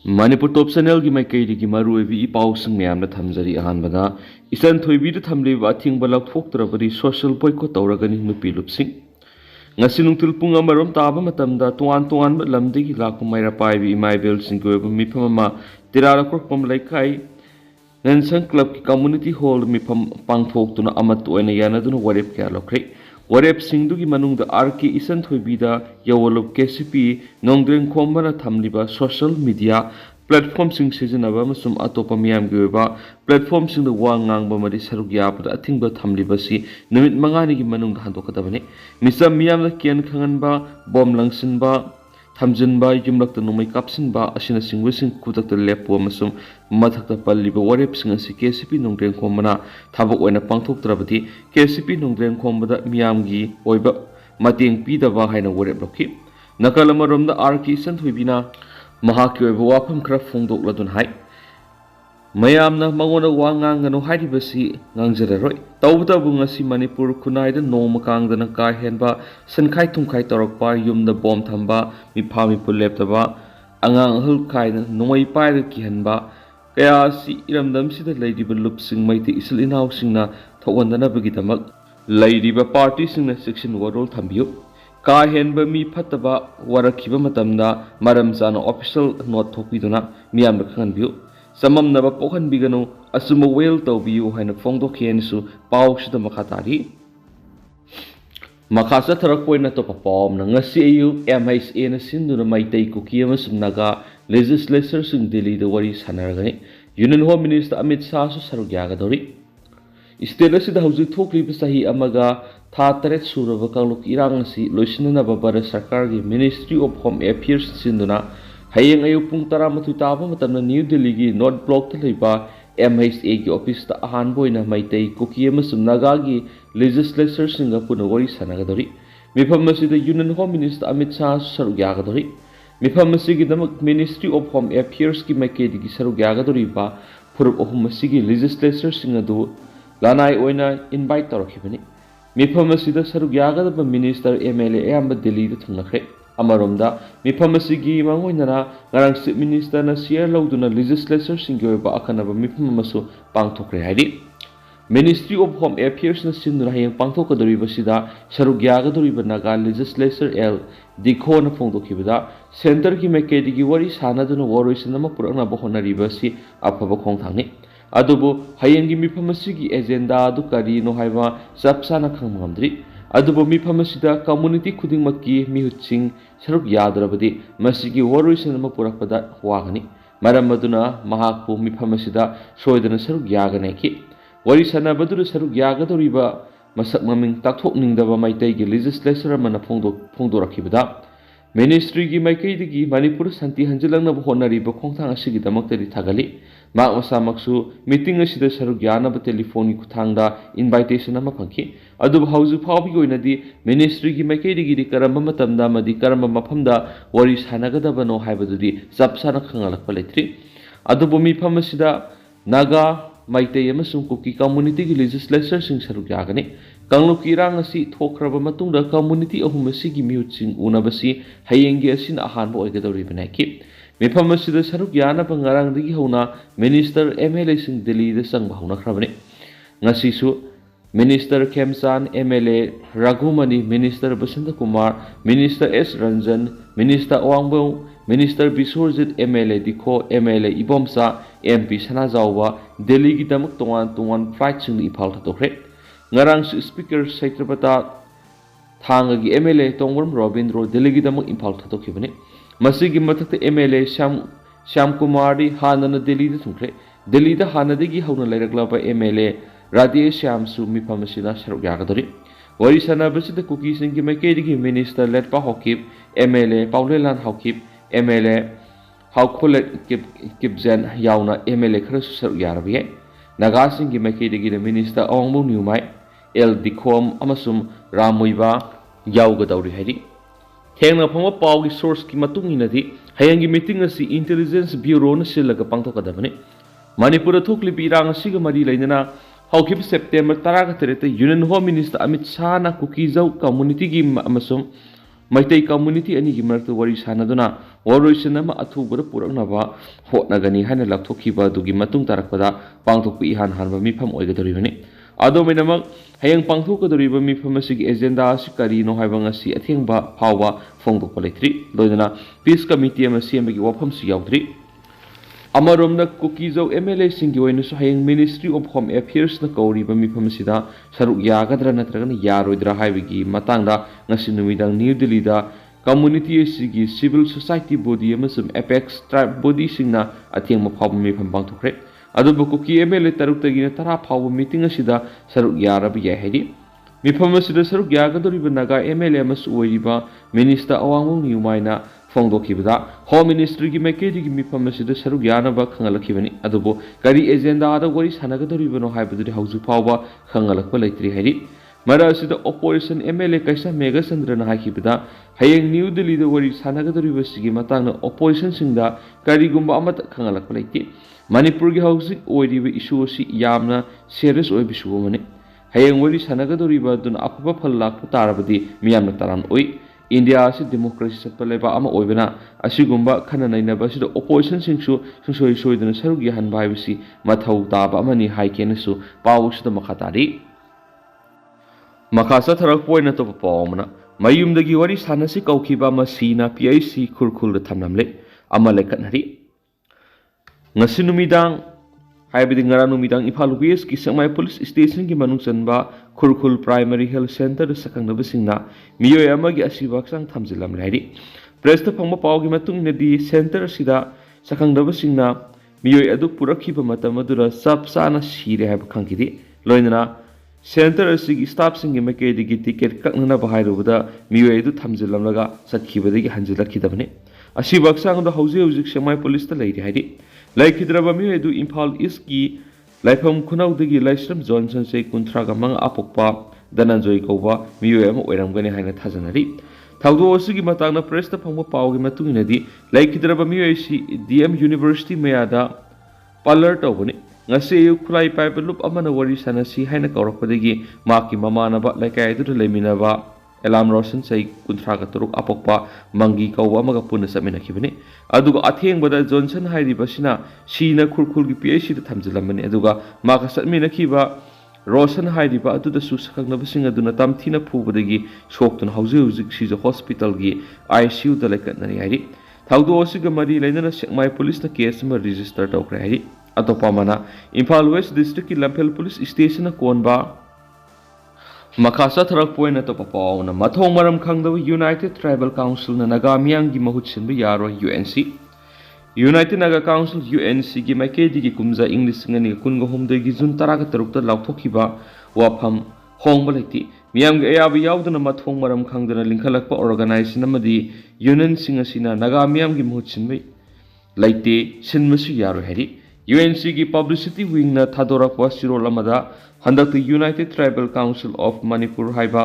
Manipur Top Channel की माइकई की मरुएबी इपाउसिंग ma'am थमजरी अहानबदा Ichanthoibi da Thamliba athingba Louthoktrabadi Social Boycott touragani nupi lupsing ngasi nungtil pung amarom taba matamda tuan lamdigi lakpu maira paibi imaibel singgoeba miphamama tirala korpam laikai Nansang Club ki community hall mifam pangthoktuna amat oina yanaduna Warep Kaya lokre Warep singdugi manungda RK Ichanthoibi da yawolup KCP nongdreng khombana Thamliba social media platform sing sizinaba masum atopa miyam gi oiba platform sing da wa ngangba mari saruk yapda athingba Thamliba si numit mangani gi manungda handokadabane misam miyam da kian khanganba bom langsinba Thamjinba yumlakta numai kapsinba asina singwesing kutakta lepo amasum mathakta palliba warep sing asi KCP nongdreng khombana thabak oina pangthoktrabadi KCP nongdreng khombada miyamgi oiba mateng pidaba haina warep lokhi nakalamaromda RK Ichanthoibi na mahaki oiba wafam khara phongdokladun hai mayamna mangona wa ngangano hairibasi ngangjararoi tawbutabu ngasi Manipur khunai da noma kangdana ka henba sankhai thumkhai torokpa yumda bom thamba mipha leptaba angang hul khaina nomai pai ki hanba kaya si iramdam sida leidiba lupsing maiti isil inaw singna thawandana bagidamak leidiba party singna section warol thambiu ka henba mi phataba warakhiba matamda maram chana official note thokpiduna miyamda khanbiu samam naba pokhan bigano asuma well tawbiu haina phongdo khiensu pawsida makhatari makhasa tharak poina to papom na ngasi ayu MHA na sinduna maitai kuki amasum naga legislature sing Delhi da wari sanaragani Union Home Minister Amit Shah su sarugya ga dori state asida hauji thokli sahi amaga tha taret suraba kangluk irang si loisina babara sarkar gi Ministry of Home Affairs sinduna hayeng ayu pung tara mathu taba matamna New Delhi gi North Block ta leiba MHA gi office ta ahan boina maitai kuki amasum naga gi legislature singa puna wari sanaga dori mifam masida Union Home Minister Amit Shah sarugya ga dori mifam masigi damak Ministry of Home Affairs ki maikedi gi sarugya ga dori ba purub ohum masigi legislature singa du lanai oina invite torokhibani mifam masida sarugya ga da minister MLA ayamba Delhi da thunakre amaromda mifam asigi mangoinara ngarang chief minister na share lauduna legislature singi oiba akhanaba mifam masu pangthokre haidi Ministry of Home Affairs na sinduna hayang pangthokadoriba sida sarugya ga doriba naga legislature L dikho na phongdokhibada center ki maikedi gi wari sanaduna woroisana ma purana bahonariba si afaba khongthangni adubu hayengi mifam asigi agenda adu kari no haiba sapsana khangmamdri adubu mifam asida community khudingmakki mihutsing saruk yadrabadi masigi woroisana ma purakpada wagani maram aduna mahakpu mifam asida soidana saruk yagane ki wari sanabadura saruk yagadoriba masak maming takthokningdaba maitai gi legislature mana phongdorakhibada Ministry gi maikei gi Manipur santi hanjilangna honariba khongthang asigi damaktari thagali mak masamaksu meeting asida saruk yanaba telephone gi kuthangda invitation ama phangki adu hauju phawbi goinadi ministry gi maikei gi karamba matamda madi karamba mafamda wari sanagadaba no haibadudi sapsana khangalakpa letri adu bumi phamasida naga maitai amasung kuki community gi legislature sing saruk yagani kangluk irang asi thokraba matungda community ahum asigi miutsing unabasi hayengi asin ahanba oigadori banaki mifam asida saruk yana pangarang digi hauna minister MLA sing Delhi da sangba hauna khrabani ngasi su Minister Khemchan MLA Raghumani Minister Basanta Kumar Minister S Ranjan Minister Awangbo Minister Biswarjit MLA Dikho MLA Ibomsa MP Sanajawwa Delhi gi damak tongan flight sing ipal thatokre ngarang speaker Saitrapata thanga gi MLA Tongram Robindro Delhi gi damak impal thatokibani masigi mathakta MLA Syam Kumar di hanana Delhi da thungkre Delhi da hanadegi hauna lairaklaba MLA Radhe Syam su mifam asida saruk yagadori wari sanabasida kuki singi maikedi minister Letpa Hokip MLA Paulelan Hokip MLA Haukholet Kipzen yauna MLA khara saruk yarabiye naga singi maikedi minister Awangbu Nyumai El Dikhom amasum Ramoiba yaugadori haidi thengna phama pawgi source ki matunginadi hayangi meeting asi intelligence bureau na silaga pangthokadabani Manipur thokli pirang asiga mari leinana hawkip September 13 Union Home Minister Amit Shah na Kukizau community gi amasum maitai community ani gi marakta wari sanaduna ꯋꯥꯔꯣꯏꯁꯤꯟ ꯑꯃ ꯑꯊꯨꯕꯗ ꯄꯨꯔꯛꯅꯕ ꯍꯣꯠꯅꯒꯅꯤ ꯍꯥꯏꯅ ꯂꯥꯎꯊꯣꯛꯈꯤꯕ ꯑꯗꯨꯒꯤ ꯃꯇꯨꯡ ꯇꯥꯔꯛꯄꯗ ꯄꯥꯡꯊꯣꯛꯄ ꯏꯍꯥꯟ ꯍꯥꯟꯕ ꯃꯤꯐꯝ ꯑꯣꯏꯒꯗꯧꯔꯤꯕꯅꯤ꯫ ꯑꯗꯨꯃꯥꯏꯅꯃꯛ ꯍꯌꯦꯡ ꯄꯥꯡꯊꯣꯛꯀꯗꯧꯔꯤꯕ ꯃꯤꯐꯝ ꯑꯁꯤꯒꯤ ꯑꯦꯖꯦꯟꯗꯥ ꯑꯁꯤ ꯀꯔꯤꯅꯣ ꯍꯥꯏꯕ ꯉꯁꯤ ꯑꯊꯦꯡꯕ ꯐꯥꯎꯕ ꯐꯣꯡꯗꯣꯛꯄ ꯂꯩꯇ꯭ꯔꯤ꯫ ꯂꯣꯏꯅꯅ ꯄꯤꯁ ꯀꯃꯤꯇꯤ ꯑꯃ ꯁꯦꯝꯕꯒꯤ ꯋꯥꯐꯝꯁꯨ ꯌꯥꯎꯗ꯭ꯔꯤ꯫ ꯑꯃꯔꯣꯝꯗ ꯀꯨꯀꯤꯖꯧ MLAꯁꯤꯡꯒꯤ ꯑꯣꯏꯅꯁꯨ ꯍꯌꯦꯡ ꯃꯤꯅꯤꯁꯇ꯭ꯔꯤ ꯑꯣꯐ ꯍꯣꯝ ꯑꯦꯐꯤꯌꯔꯁꯅ ꯀꯧꯔꯤꯕ ꯃꯤꯐꯝ ꯑꯁꯤꯗ ꯁꯔꯨꯛ ꯌꯥꯒꯗ꯭ꯔꯥ ꯅꯠꯇ꯭ꯔꯒꯅ ꯌꯥꯔꯣꯏꯗ꯭ꯔꯥ ꯍꯥꯏꯕꯒꯤ ꯃꯇꯥꯡꯗ ꯉꯁꯤ ꯅꯨꯃꯤꯗꯥꯡ ꯅ꯭ꯌꯨ ꯗꯤꯜꯂꯤꯗ ꯀꯝꯃꯨꯅꯤꯇꯤ ꯑꯁꯤꯒꯤ ꯁꯤꯚꯤꯜ ꯁꯣꯁꯥꯏꯇꯤ ꯕꯣꯗꯤ ꯑꯃꯁꯨꯡ ꯑꯦꯄꯦꯛꯁ ꯇ꯭ꯔꯥꯏꯕ ꯕꯣꯗꯤꯁꯤꯡꯅ ꯑꯊꯦꯡꯕ ꯐꯥꯎꯕ ꯃꯤꯐꯝ ꯄꯥꯡꯊꯣꯛꯈ꯭ꯔꯦ꯫ ꯑꯗꯨꯕꯨ ꯀꯨꯀꯤ MLA 6ꯇꯒꯤꯅ 10 ꯐꯥꯎꯕ ꯃꯤꯇꯤꯡ ꯑꯁꯤꯗ ꯁꯔꯨꯛ ꯌꯥꯔꯕ ꯌꯥꯏ ꯍꯥꯏꯔꯤ꯫ ꯃꯤꯐꯝ ꯑꯁꯤꯗ ꯁꯔꯨꯛ ꯌꯥꯒꯗꯧꯔꯤꯕ ꯅꯥꯒꯥ MLA ꯑꯃꯁꯨ ꯑꯣꯏꯔꯤꯕ ꯃꯤꯅꯤꯁꯇꯔ ꯑꯋꯥꯡꯕꯝ ꯅꯤꯎꯃꯥꯏꯅ ꯐꯣꯡꯗꯣꯛꯈꯤꯕꯗ ꯍꯣꯝ ꯃꯤꯅꯤꯁꯇ꯭ꯔꯤꯒꯤ ꯃꯥꯏꯀꯩꯗꯒꯤ ꯃꯤꯐꯝ ꯑꯁꯤꯗ ꯁꯔꯨꯛ ꯌꯥꯅꯕ ꯈꯪꯍꯜꯂꯛꯈꯤꯕꯅꯤ꯫ ꯑꯗꯨꯕꯨ ꯀꯔꯤ ꯑꯦꯖꯦꯟꯗꯥꯗ ꯋꯥꯔꯤ ꯁꯥꯟꯅꯒꯗꯧꯔꯤꯕꯅꯣ ꯍꯥꯏꯕꯗꯨꯗꯤ ꯍꯧꯖꯤꯛ ꯐꯥꯎꯕ ꯈꯪꯍꯜꯂꯛꯄ ꯂꯩꯇ꯭ꯔꯤ ꯍꯥꯏꯔꯤ꯫ ꯃꯔꯛ ꯑꯁꯤꯗ ꯑꯣꯄꯣꯖꯤꯁꯟ MLA ꯀꯩꯁꯥ ꯃꯦꯘꯆꯟꯗ꯭ꯔꯅ ꯍꯥꯏꯈꯤꯕꯗ ꯍꯌꯦꯡ ꯅ꯭ꯌꯨ ꯗꯤꯜꯂꯤꯗ ꯋꯥꯔꯤ ꯁꯥꯟꯅꯒꯗꯧꯔꯤꯕꯁꯤꯒꯤ ꯃꯇꯥꯡꯗ ꯑꯣꯄꯣꯖꯤꯁꯟꯁꯤꯡꯗ ꯀꯔꯤꯒꯨꯝꯕ ꯑꯃꯠꯇ ꯈꯪꯍꯜꯂꯛꯄ ꯂꯩꯇꯦ꯫ ꯃꯅꯤꯄꯨꯔꯒꯤ ꯍꯧꯖꯤꯛ ꯑꯣꯏꯔꯤꯕ ꯏꯁꯨ ꯑꯁꯤ ꯌꯥꯝꯅ ꯁꯤꯔꯤꯌꯁ ꯑꯣꯏꯕ ꯏꯁꯨ ꯑꯃꯅꯤ꯫ ꯍꯌꯦꯡ ꯋꯥꯔꯤ ꯁꯥꯟꯅꯒꯗꯧꯔꯤꯕ ꯑꯗꯨꯅ ꯑꯐꯕ ꯐꯜ ꯂꯥꯛꯄ ꯇꯥꯔꯕꯗꯤ ꯃꯤꯌꯥꯝꯅ ꯇꯔꯥꯝꯅ ꯑꯣꯏ꯫ ꯏꯟꯗꯤꯌꯥ ꯑꯁꯤ ꯗꯦꯃꯣꯀ꯭ꯔꯦꯁꯤ ꯆꯠꯄ ꯂꯩꯕꯥꯛ ꯑꯃ ꯑꯣꯏꯕꯅ ꯑꯁꯤꯒꯨꯝꯕ ꯈꯟꯅ ꯅꯩꯅꯕ ꯑꯁꯤꯗ ꯑꯣꯄꯣꯖꯤꯁꯟꯁꯤꯡꯁꯨ ꯁꯨꯡꯁꯣꯏ ꯁꯣꯏꯗꯅ ꯁꯔꯨꯛ ꯌꯥꯍꯟꯕ ꯍꯥꯏꯕꯁꯤ ꯃꯊꯧ ꯇꯥꯕ ꯑꯃꯅꯤ ꯍꯥꯏꯒꯦꯅꯁꯨ ꯄꯥꯎ ꯑꯁꯤꯗ ꯃꯈꯥ ꯇꯥꯔꯤ꯫ ꯃꯈꯥ ꯆꯠꯊꯔꯛꯄ ꯑꯣꯏꯅ ꯑꯇꯣꯞꯄ ꯄꯥꯎ ꯑꯃꯅ ꯃꯌꯨꯝꯗꯒꯤ ꯋꯥꯔꯤ ꯁꯥꯟꯅꯁꯤ ꯀꯧꯈꯤꯕ ꯑꯃ ꯁꯤꯅ PIC ꯈꯨꯔꯈꯨꯜꯗ ꯊꯝꯂꯝꯂꯦ ꯑꯃ ꯂꯩꯈꯠꯅꯔꯤ꯫ ꯉꯁꯤ ꯅꯨꯃꯤꯗꯥꯡ ꯍꯥꯏꯕꯗꯤ ꯉꯔꯥꯡ ꯅꯨꯃꯤꯗꯥꯡ ꯏꯝꯐꯥꯜ ꯋꯦꯁꯀꯤ ꯁꯦꯛꯃꯥꯏ ꯄꯨꯂꯤꯁ ꯁ꯭ꯇꯦꯁꯟꯒꯤ ꯃꯅꯨꯡ ꯆꯟꯕ ꯈꯨꯔꯈꯨꯜ ꯄ꯭ꯔꯥꯏꯃꯥꯔꯤ ꯍꯦꯜꯊ ꯁꯦꯟꯇꯔꯗ ꯁꯛꯈꯪꯅꯕꯁꯤꯡꯅ ꯃꯤꯑꯣꯏ ꯑꯃꯒꯤ ꯑꯁꯤꯕ ꯍꯛꯆꯥꯡ ꯊꯝꯖꯤꯜꯂꯝꯂꯦ ꯍꯥꯏꯔꯤ꯫ ꯄ꯭ꯔꯦꯁꯇ ꯐꯪꯕ ꯄꯥꯎꯒꯤ ꯃꯇꯨꯡ ꯏꯟꯅꯗꯤ ꯁꯦꯟꯇꯔ ꯑꯁꯤꯗ ꯁꯛꯈꯪꯅꯕꯁꯤꯡꯅ ꯃꯤꯑꯣꯏ ꯑꯗꯨ ꯄꯨꯔꯛꯈꯤꯕ ꯃꯇꯝ ꯑꯗꯨꯗ ꯆꯞ ꯆꯥꯅ ꯁꯤꯔꯦ ꯍꯥꯏꯕ ꯈꯪꯈꯤꯗꯦ꯫ ꯂꯣꯏꯅꯅ ꯁꯦꯟꯇꯔ ꯑꯁꯤꯒꯤ ꯁ꯭ꯇꯥꯐꯁꯤꯡꯒꯤ ꯃꯥꯏꯀꯩꯗꯒꯤ ꯇꯤꯀꯦꯠ ꯀꯛꯅꯅꯕ ꯍꯥꯏꯔꯨꯕꯗ ꯃꯤꯑꯣꯏ ꯑꯗꯨ ꯊꯝꯖꯤꯜꯂꯝꯂꯒ ꯆꯠꯈꯤꯕꯗꯒꯤ ꯍꯟꯖꯤꯜꯂꯛꯈꯤꯗꯕꯅꯤ꯫ ꯑꯁꯤꯕ ꯍꯛꯆꯥꯡ ꯑꯗꯨ ꯍꯧꯖꯤꯛ ꯍꯧꯖꯤꯛ ꯁꯦꯛꯃꯥꯏ ꯄꯨꯂꯤꯁꯇ ꯂꯩꯔꯤ ꯍꯥꯏꯔꯤ꯫ ꯂꯩꯈꯤꯗ꯭ꯔꯕ ꯃꯤꯑꯣꯏ ꯑꯗꯨ ꯏꯝꯐꯥꯜ ꯏꯁꯀꯤ ꯂꯥꯏꯐꯝ ꯈꯨꯅꯧꯗꯒꯤ ꯂꯥꯏꯁ꯭ꯔꯝ ꯖꯣꯟꯁꯟ ꯆꯍꯤ 35 ꯑꯄꯣꯛꯄ ꯙꯅꯟꯖꯣꯏ ꯀꯧꯕ ꯃꯤꯑꯣꯏ ꯑꯃ ꯑꯣꯏꯔꯝꯒꯅꯤ ꯍꯥꯏꯅ ꯊꯥꯖꯅꯔꯤ꯫ ꯊꯧꯗꯣꯛ ꯑꯁꯤꯒꯤ ꯃꯇꯥꯡꯗ ꯄ꯭ꯔꯦꯁꯇ ꯐꯪꯕ ꯄꯥꯎꯒꯤ ꯃꯇꯨꯡ ꯏꯟꯅꯗꯤ ꯂꯩꯈꯤꯗ꯭ꯔꯕ ꯃꯤꯑꯣꯏ ꯑꯁꯤ DM ꯌꯨꯅꯤꯚꯔꯁꯤꯇꯤ ꯃꯌꯥꯗ ꯄꯥꯔꯂꯔ ꯇꯧꯕꯅꯤ꯫ ꯉꯁꯤ ꯑꯌꯨꯛ ꯈꯨꯠꯂꯥꯏ ꯄꯥꯏꯕ ꯂꯨꯞ ꯑꯃꯅ ꯋꯥꯔꯤ ꯁꯥꯟꯅꯁꯤ ꯍꯥꯏꯅ ꯀꯧꯔꯛꯄꯗꯒꯤ ꯃꯍꯥꯛꯀꯤ ꯃꯃꯥꯟꯅꯕ ꯂꯩꯀꯥꯏ ꯑꯗꯨꯗ ꯂꯩꯃꯤꯟꯅꯕ ꯑꯦꯂꯥꯝ ꯔꯣꯁꯟ ꯆꯍꯤ 33 ꯑꯄꯣꯛꯄ ꯃꯪꯒꯤ ꯀꯧꯕ ꯑꯃꯒ ꯄꯨꯟꯅ ꯆꯠꯃꯤꯟꯅꯈꯤꯕꯅꯤ꯫ ꯑꯗꯨꯒ ꯑꯊꯦꯡꯕꯗ ꯖꯣꯟꯁꯟ ꯍꯥꯏꯔꯤꯕꯁꯤꯅ ꯁꯤꯅ ꯈꯨꯔꯈꯨꯜꯒꯤ PICꯗ ꯊꯝꯖꯤꯜꯂꯝꯕꯅꯤ꯫ ꯑꯗꯨꯒ ꯃꯍꯥꯛꯀ ꯆꯠꯃꯤꯟꯅꯈꯤꯕ ꯔꯣꯁꯟ ꯍꯥꯏꯔꯤꯕ ꯑꯗꯨꯗꯁꯨ ꯁꯛꯈꯪꯅꯕꯁꯤꯡ ꯑꯗꯨꯅ ꯇꯝꯊꯤꯅ ꯐꯨꯕꯗꯒꯤ ꯁꯣꯛꯇꯨꯅ ꯍꯧꯖꯤꯛ ꯍꯧꯖꯤꯛ ꯁꯤꯖ ꯍꯣꯁꯄꯤꯇꯥꯜꯒꯤ ICUꯗ ꯂꯩꯈꯠꯅꯔꯤ ꯍꯥꯏꯔꯤ꯫ ꯊꯧꯗꯣꯛ ꯑꯁꯤꯒ ꯃꯔꯤ ꯂꯩꯅꯅ ꯁꯦꯛꯃꯥꯏ ꯄꯨꯂꯤꯁꯅ ꯀꯦꯁ ꯑꯃ ꯔꯤꯖꯤꯁꯇꯔ ꯇꯧꯈ꯭ꯔꯦ ꯍꯥꯏꯔꯤ꯫ ꯑꯇꯣꯞꯄ ꯑꯃꯅ ꯏꯝꯐꯥꯜ ꯋꯦꯁ ꯗꯤꯁꯇ꯭ꯔꯤꯛꯀꯤ ꯂꯝꯐꯦꯜ ꯄꯨꯂꯤꯁ ꯁ꯭ꯇꯦꯁꯟꯅ ꯀꯣꯟꯕ ꯃꯈꯥ ꯆꯠꯊꯔꯛꯄ ꯑꯣꯏꯅ ꯑꯇꯣꯞꯄ ꯄꯥꯎ ꯑꯃꯅ ꯃꯊꯣꯡ ꯃꯔꯝ ꯈꯪꯗꯕ ꯌꯨꯅꯥꯏꯇꯦꯗ ꯇ꯭ꯔꯥꯏꯕꯦꯜ ꯀꯥꯎꯟꯁꯤꯜꯅ ꯅꯥꯒꯥ ꯃꯤꯌꯥꯝꯒꯤ ꯃꯍꯨꯠ ꯁꯤꯟꯕ ꯌꯥꯔꯣꯏ UNC ꯌꯨꯅꯥꯏꯇꯦꯗ ꯅꯥꯒꯥ ꯀꯥꯎꯟꯁꯤꯜ UNCꯒꯤ ꯃꯥꯏꯀꯩꯗꯒꯤ ꯀꯨꯝꯖꯥ ꯏꯪ 2013ꯒꯤ ꯖꯨꯟ 13ꯗ ꯂꯥꯎꯊꯣꯛꯈꯤꯕ ꯋꯥꯐꯝ ꯍꯣꯡꯕ ꯂꯩꯇꯦ꯫ ꯃꯤꯌꯥꯝꯒꯤ ꯑꯌꯥꯕ ꯌꯥꯎꯗꯅ ꯃꯊꯣꯡ ꯃꯔꯝ ꯈꯪꯗꯅ ꯂꯤꯡꯈꯠꯂꯛꯄ ꯑꯣꯔꯒꯅꯥꯏꯖꯦꯁꯟ ꯑꯃꯗꯤ ꯌꯨꯅꯤꯌꯟꯁꯤꯡ ꯑꯁꯤꯅ ꯅꯥꯒꯥ ꯃꯤꯌꯥꯝꯒꯤ ꯃꯍꯨꯠ ꯁꯤꯟꯕ ꯂꯩꯇꯦ, ꯁꯤꯟꯕꯁꯨ ꯌꯥꯔꯣই ꯍꯥꯏꯔꯤ꯫ UNCꯒꯤ ꯄꯕ꯭ꯂꯤꯁꯤꯇꯤ ꯋꯤꯡꯅ ꯊꯥꯗꯣꯔꯛꯄ ꯆꯤꯔꯣꯜ ꯑꯃꯗ ꯍꯟꯗꯛꯇ United tribal council of Manipur ꯍꯥꯏꯕ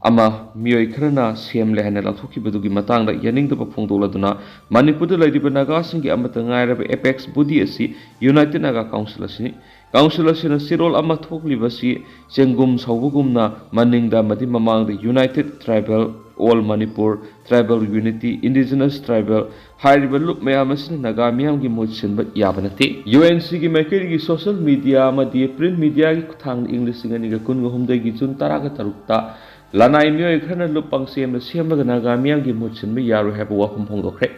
ꯑꯃ ꯃꯤꯑꯣꯏ ꯈꯔꯅ ꯁꯦꯝꯂꯦ ꯍꯥꯏꯅ ꯂꯥꯎꯊꯣꯛꯈꯤꯕꯗꯨꯒꯤ ꯃꯇꯥꯡꯗ ꯌꯥꯅꯤꯡꯗꯕ ꯐꯣꯡꯗꯣꯛꯂꯗꯨꯅ ꯃꯅꯤꯄꯨꯔꯗ ꯂꯩꯔꯤꯕ ꯅꯥꯒꯥꯁꯤꯡꯒꯤ ꯑꯃꯠꯇ ꯉꯥꯏꯔꯕ ꯑꯦꯄꯦꯛꯁ ꯕꯣꯗꯤ ꯑꯁꯤ ꯌꯨꯅꯥꯏꯇꯦꯗ ꯅꯥꯒꯥ ꯀꯥꯎꯟꯁꯤꯜ ꯑꯁꯤꯅꯤ꯫ ꯀꯥꯎꯟꯁꯤꯜ ꯑꯁꯤꯅ ꯆꯤꯔꯣꯜ ꯑꯃ ꯊꯣꯛꯂꯤꯕꯁꯤ ꯆꯦꯡꯒꯨꯝ ꯁꯧꯕꯒꯨꯝꯅ ꯃꯅꯤꯡꯗ ꯑꯃꯗꯤ ꯃꯃꯥꯡꯗ united tribal, all Manipur, tribal unity, indigenous tribal ꯍꯥꯏꯔꯤꯕ ꯂꯨꯞ ꯃꯌꯥꯝ ꯑꯁꯤꯅ ꯅꯥꯒꯥ ꯃꯤꯌꯥꯝꯒꯤ ꯃꯍꯨꯠ ꯁꯤꯟꯕ ꯌꯥꯕ ꯅꯠꯇꯦ꯫ UNCꯒꯤ ꯃꯥꯏꯀꯩꯗꯒꯤ ꯁꯣꯁꯤꯌꯦꯜ ꯃꯤꯗꯤꯌꯥ ꯑꯃꯗꯤ ꯄ꯭ꯔꯤꯟꯠ ꯃꯤꯗꯤꯌꯥꯒꯤ ꯈꯨꯠꯊꯥꯡꯗ ꯏꯪ 2013ꯒꯤ ꯖꯨꯟ 13ꯗ ꯂꯅꯥꯏ ꯃꯤꯑꯣꯏ ꯈꯔꯅ ꯂꯨꯞ ꯄꯪꯁꯦꯝꯗ ꯁꯦꯝꯂꯒ ꯅꯥꯒꯥ ꯃꯤꯌꯥꯝꯒꯤ ꯃꯍꯨꯠ ꯁꯤꯟꯕ ꯌꯥꯔꯣꯏ ꯍꯥꯏꯕ ꯋꯥꯐꯝ ꯐꯣꯡꯗꯣꯛꯈ꯭ꯔꯦ꯫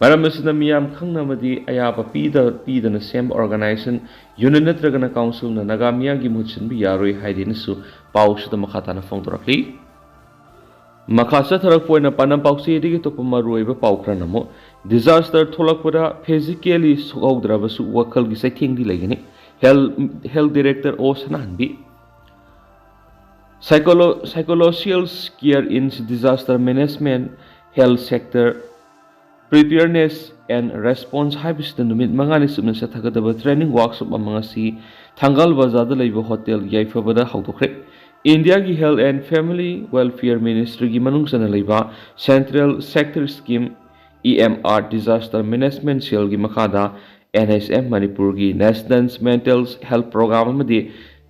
ꯃꯔꯝ ꯑꯁꯤꯅ ꯃꯤꯌꯥꯝ ꯈꯪꯅ ꯑꯃꯗꯤ ꯑꯌꯥꯕ ꯄꯤꯗꯅ ꯁꯦꯝꯕ ꯑꯣꯔꯒꯅꯥꯏꯖꯦꯁꯟ, ꯌꯨꯅꯤꯌꯟ ꯅꯠꯇ꯭ꯔꯒꯅ ꯀꯥꯎꯟꯁꯤꯜꯅ ꯅꯥꯒꯥ ꯃꯤꯌꯥꯝꯒꯤ ꯃꯍꯨꯠ ꯁꯤꯟꯕ ꯌꯥꯔꯣꯏ ꯍꯥꯏꯗꯦꯅꯁꯨ ꯄꯥꯎꯁꯤꯗ ꯃꯈꯥ ꯇꯥꯅ ꯐꯣꯡꯗꯣꯔꯛꯂꯤ꯫ ꯃꯈꯥ ꯆꯠꯊꯔꯛꯄ ꯑꯣꯏꯅ ꯄꯥꯟꯗꯝ ꯄꯥꯎꯆꯦꯗꯒꯤ ꯑꯇꯣꯞꯄ ꯃꯔꯨꯑꯣꯏꯕ ꯄꯥꯎ ꯈꯔꯅ ꯑꯃꯨꯛ ꯗꯤꯖꯥꯁꯇꯔ ꯊꯣꯛꯂꯛꯄꯗ ꯐꯤꯖꯤꯀꯦꯜꯂꯤ ꯁꯣꯛꯍꯧꯗ꯭ꯔꯕꯁꯨ ꯋꯥꯈꯜꯒꯤ ꯆꯩꯊꯦꯡꯗꯤ ꯂꯩꯒꯅꯤ꯫ ꯍꯦꯜꯊ ꯗꯤꯔꯦꯛꯇꯔ ꯑꯣ ꯁꯅꯥꯍꯟꯕꯤ psychological care in disaster management, health sector preparedness and response ꯍꯥꯏꯕꯁꯤꯗ ꯅꯨꯃꯤꯠ 5ꯅꯤ ꯆꯨꯞꯅ ꯆꯠꯊꯒꯗꯕ ꯇ꯭ꯔꯦꯅꯤꯡ ꯋꯥꯔꯛꯁꯣꯞ ꯑꯃ ꯉꯁꯤ ꯊꯪꯒꯥꯜ ꯕꯖꯥꯔꯗ ꯂꯩꯕ ꯍꯣꯇꯦꯜ ꯌꯥꯏꯐꯕꯗ ꯍꯧꯗꯣꯛꯈ꯭ꯔꯦ꯫ ꯏꯟꯗꯤꯌꯥꯒꯤ ꯍꯦꯜꯊ ꯑꯦꯟꯗ ꯐꯦꯃꯤꯂꯤ ꯋꯦꯜꯐꯤꯌꯔ ꯃꯤꯅꯤꯁꯇ꯭ꯔꯤꯒꯤ ꯃꯅꯨꯡ ꯆꯟꯅ ꯂꯩꯕ central sector scheme EMR disaster management ꯁꯦꯜꯒꯤ ꯃꯈꯥꯗ NHM ꯃꯅꯤꯄꯨꯔꯒꯤ ꯅꯦꯁꯅꯦꯜ ꯃꯦꯟꯇꯦꯜ ꯍꯦꯜꯊ ꯄ꯭ꯔꯣꯒ꯭ꯔꯥꯝ ꯑꯃꯗꯤ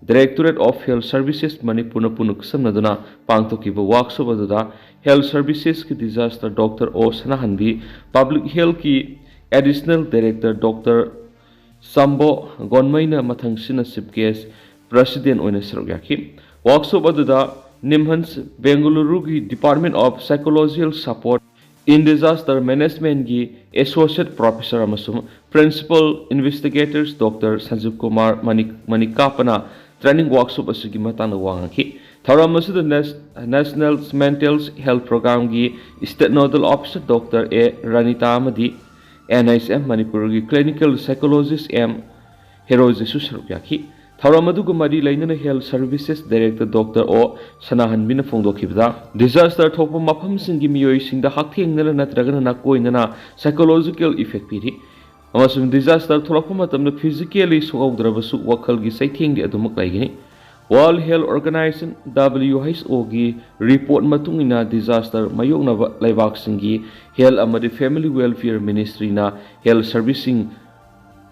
Directorate of Health Services Manipur Punuk Samnaduna Pangtokiba Workshop Aduda Health Services ki Disaster Dr. O Sanahanbi Public Health ki Additional Director Dr. Sambo Gonmaina Mathangsina Sipkes President Oina Sarugyaki Workshop Aduda Nimhans Bengaluru ki Department of Psychological Support in Disaster Management ki Associate Professor Amasum Principal Investigators Dr. Sanjeev Kumar Manikapana Training Workshop asigi matang wangaki Tharam the National Mental Health Program ki State Nodal Officer Dr. A Ranita Amadi NISM Manipur ki Clinical Psychologist M Heroji Susaruyaki Tharamadu Mari Lainana Health Services Director Dr. O Sanahan Bina Fongdokibda Disaster Topo Mapam Singi Miyoi Singda Haking Nana Dragana Nakoinana Psychological Effect Piri Amasum disaster Tolapamatam physically Sogdrabasu Wakalgi Saiting the Adumak Lagini World Health Organization WHO gi report matungina disaster Mayokna Laibak Singi Health Amadi Family Welfare Ministry na Health Servicing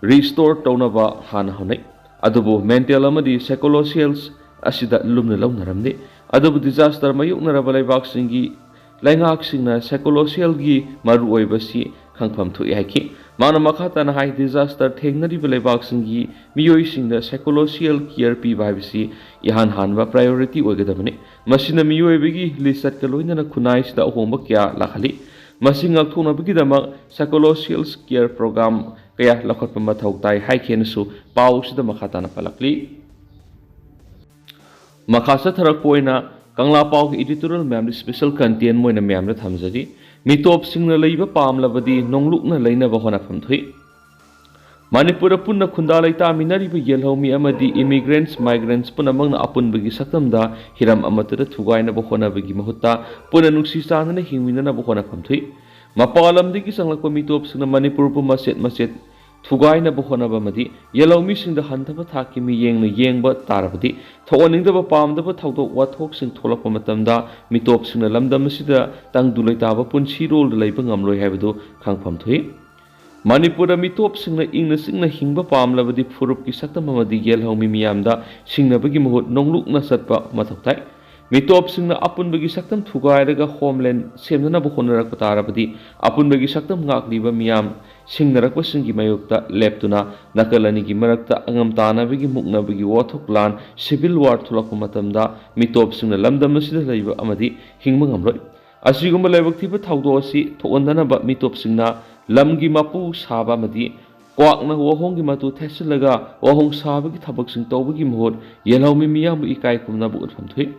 Restore Tonava Hana Honai Adubu mental amadi psychological asida lumna laungaramde Adubu disaster Mayokna Rabalai Singi Langak Singna psychological gi Maru Oibasi Kangpam to Yaki Mana Makata na high disaster Tengnari Balebak Singi Miyoi Sing the psychological care P Bibisi Ihan Hanva priority Wagadamani Masina Miyoi Bigi Lisat Kaloina Kunais da Homakia Lakali Masinga Tuna Bigidama psychological care program Kaya Lakot Pamatautai High Kensu Paus the Makatana Palakli Makasa Tarapoina Kangla Pau editorial memory special content Moina Mamret Hamzadi Mitop Singna Laiba Pam Lavadi Nonglukna Laina Bahona Famtui Manipura Puna Kundalaita Minariba Yelhomi Amadi immigrants, migrants Punamang Apun Bigi Satamda Hiram Amatara Tugaina Bahona Bigi Mahuta Punanuksi Sana Himina Bahona Famtui Mapalam Digi Sanglako Mitop Singna Manipur Maset Tugaina Bahona Bamadi Yellow Missing the Hantaba Takimi Yang Yangba Tarabadi Toning the Pam the Patauto what talks in Tolapamatamda Mitop Singna Lamda Masida Tang Dulaitaba Punchi roll the Labang Amlo Habido Kangpam Tui Manipura Mitop Singna Singna Hingba Pam Lavadi Furuki Satamamadi Yellow Mimiamda Singna Bagimhut Nongluk Nasatpa Matatai Mitop Singna Apun Bagi Saktam Tugairaga Homeland Semna Bahona Patarabadi Apun Bagi Saktam Ngakliba Miam Singnarakwa Singi Mayukta Leptuna Nakalani Marakta Angamtana Bigi Mukna Bigi Wathoklan Civil War Tulakumatamda Mitop Singna Lamda Masida Laiba Amadi Hingmangamroy Asigumba Labaktiba Taudosi Tondana Bat Mitop Singna Lamgi Mapu Saba Madi Kwakna Wahongi Matu Tessilaga Wahong Sabagi Tabak Tobagi Mohod Yellow Mimiam Ikai Kumna Bud from Tui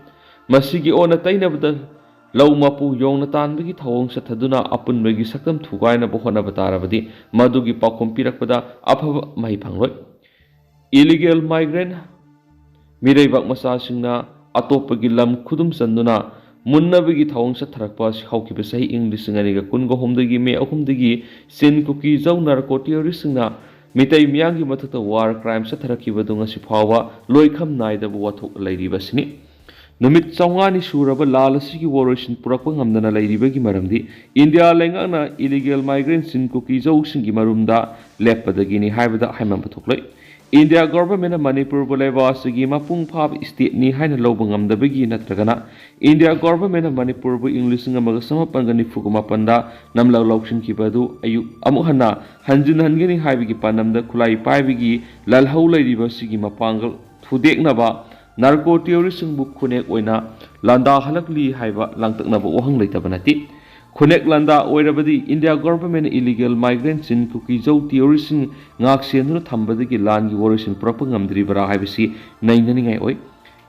Masigi Ona Tainabda Low Mapu Yonatan Bigi Tawong Sataduna Apun Bagi Sakam Tugaina Bohona Batarabadi Madugi Pakum Pirakpada Apa Mahipangroy Illegal migrant Mirei Bak Masasingna Atopagi Lam Kudum Sanduna Munna Bigi Tawong Satarakpas Hauki Besai English Singaniga Kungo Homdagi Me Ahumdagi Sin Kuki Zau Narcotia Risingna Mitai Miyangi Matata War Crime Sataraki Badunga Sipawa Loikam Naida Watok Lady Basini Numit Sangani Suraba Lalasi Waroshin Purapangamdana Lady Bagi Maramdi, India Langana illegal migrants in cookies Oxing Marumda, Lepadagini Hivada Hamapatukle. India government Manipur Boleva Sigima Pung Pub state ni Hina Lobangam the Bigi Natragana, India government Manipur English Magasama Pangani Fukuma Panda, Namla Lokshin Kipadu, Ayuk Amuhana, Hanjin Hangini Hivigi Panam the Kulai Pivigi, Lalhola River Sigima Pangal, Fudek Naba. Narco terrorism book connect oina landa halakli haiba langtakna bo ohang leitabanati connect landa oirabadi India government illegal migrants in Kukizau terrorism ngak sendu thambadagi langi warison propangamdri bara haibisi nainani ngai oi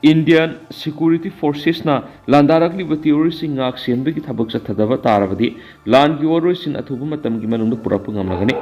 Indian security forces na landarakli ba terrorism ngak senbagi thabak sathadaba tarabadi langi warison athuba matamgi manungda purapangamlagani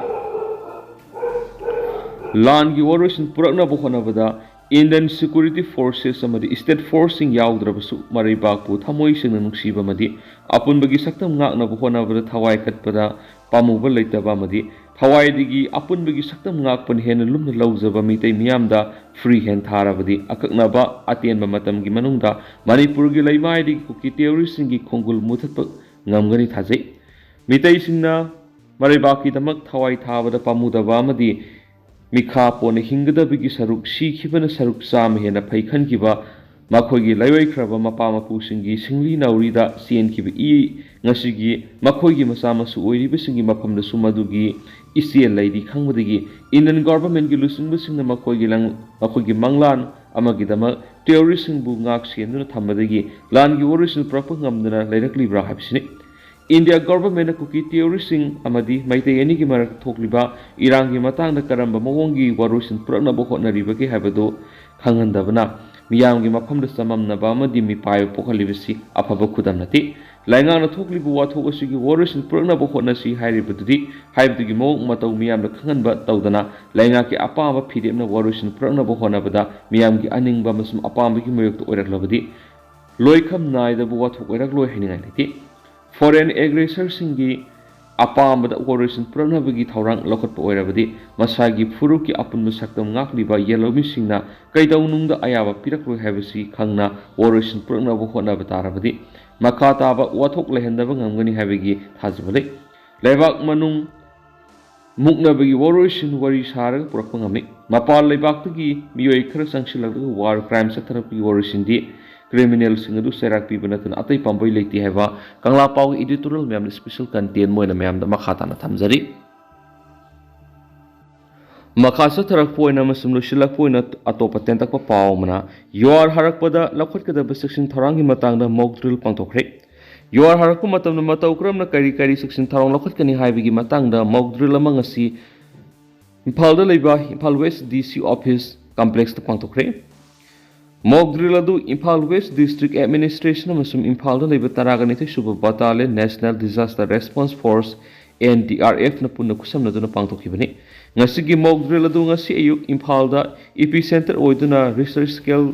langi warison purakna bo honabada Indian security forces amadi state forcing yaudrabasu maribakpu thamoi singna nungsiba madi apun bagi saktam ngakna buhona bada thawai katpada pamuba leitaba madi thawai digi apun bagi saktam ngakpan hena lumna laujaba mitai miyamda free hand tharabadi akakna ba atenba matam gi manungda manipur gi laimai digi kuki terrorism gi khongul muthatpa ngamgani thajai mitai singna maribaki damak thawai thabada pamudaba madi mikha pone hinggadabagi saruk sikibana saruk cham hena phaikhankiba makhoigi laiwaikraba mapa mapusingi singli naurida sienkiba ngasigi makhoigi masa masu oiribasingi mafamda sumadugi isiel laidi khangmadagi Indian government gi lusingbasingna makhoigi manglan amagidama terrorist singbu ngak sienduna thammadagi langi original proper ngamdana lairakliba habisini India government kuki terroristing amadi maitei ani ki marak thokliba Iran gi matang da karamba mawongi warusin purna bo hotna ribagi habado khangandabna miyam gi mafam da samamna ba amadi mi payo pokhalibasi afaba khudam nati lainga na thoklibu wa thokasi gi warusin purna bo hotna si hairibadudi haibdugi mawong matau miyam da khanganba tawdana lainga ki apamba phidemna warusin purna bo hotna bada miyam gi aningba masum apamba gi moyok to oraklabadi loikham nai da bo wa thok orak loi hiningai nati Foreign aggressor singi apambada operation pranabagi thaurang lokot po oirabadi masagi furuki apun musaktam ngakliba yellow missingna kaidaunungda ayaba pirakloi habasi khangna operation pranabo hona batarabadi makata ba wathok lehendaba ngamgani habagi thajibale lebak manung muknabagi operation wari sarag purakpangami mapal lebaktagi miyoi khara sangsilagdu war crime satharapi operation di criminal singadu serak pi banatun atai pamboi leiti heba kangla pau editorial mem special content moina mem da makhata na thamjari makhasa tharak poina masum lusilak poina atopa tentak pa pau mana yor harak pada lakhot kada section tharangi matang da mock drill pangtokre yor harak ko matam na matau kram na kari section tharang lakhot kani haibigi matang da mock drill amang asi Imphal da leiba Imphal West DC office complex ta pangtokre Mock drill adu Imphal West District Administration amasum Imphal da leiba touragani suba battalion National Disaster Response Force NDRF na punna kusam na duna pangtokibani ngasigi mock drill adu ngasi ayuk Imphal da epicenter oiduna research scale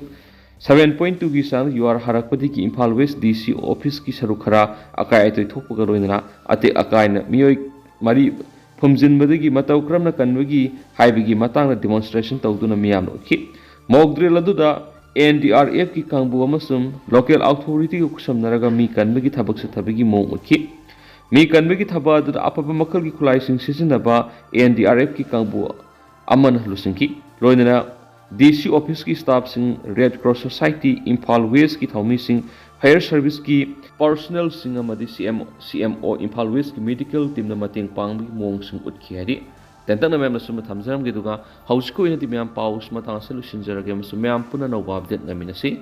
7.2 gi sang UR harakpadi ki Imphal West DC office ki sarukhara akai atoi thokpaga roina ate akai na miyoi mari phumjinbadagi matau kramna kanbagi haibigi matang na demonstration tawduna miyam no ki mock drill adu da NDRF ki kangbu amasum local authority ko kusamnaraga mi kanbagi thabak sa thabagi mong ukhi mi kanbagi thaba adu apapa makal ki khulai sing sisinaba NDRF ki kangbu aman halusingki loinana DC office ki staff sing Red Cross Society Imphal West ki thaumi sing fire service ki personnel sing amadi CMO Imphal West ki medical team na mateng pangbi mong sing utkhi hari Tentang na memang semua thamjaram gitu kan, haus ko ini di memang paus matang solution jara game semua pun na update ngamin nasi.